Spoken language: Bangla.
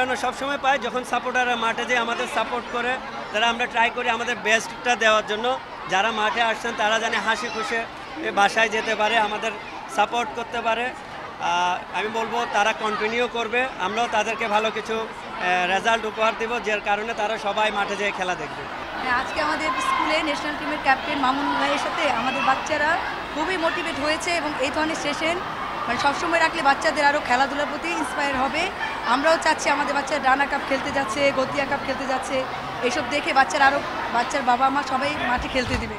কেন সবসময় পাই যখন সাপোর্টাররা মাঠে যেয়ে আমাদের সাপোর্ট করে, তারা আমরা ট্রাই করি আমাদের বেস্টটা দেওয়ার জন্য। যারা মাঠে আসছেন তারা জানে হাসি খুশি বাসায় যেতে পারে, আমাদের সাপোর্ট করতে পারে। আমি বলবো তারা কন্টিনিউ করবে, আমরাও তাদেরকে ভালো কিছু রেজাল্ট উপহার দেব, যার কারণে তারা সবাই মাঠে যেয়ে খেলা দেখবে। আজকে আমাদের স্কুলে ন্যাশনাল টিমের ক্যাপ্টেন মামুন ভাইয়ের সাথে আমাদের বাচ্চারা খুবই মোটিভেট হয়েছে এবং এই ধরনের সেশন মানে সবসময় রাখলে বাচ্চাদের আরও খেলাধুলার প্রতি ইন্সপায়ার হবে। আমরাও চাচ্ছি আমাদের বাচ্চারা ডানা কাপ খেলতে যাচ্ছে, গতিয়া কাপ খেলতে যাচ্ছে, এইসব দেখে বাচ্চারা আরও বাচ্চার বাবা মা সবাই মাঠে খেলতে দেবে।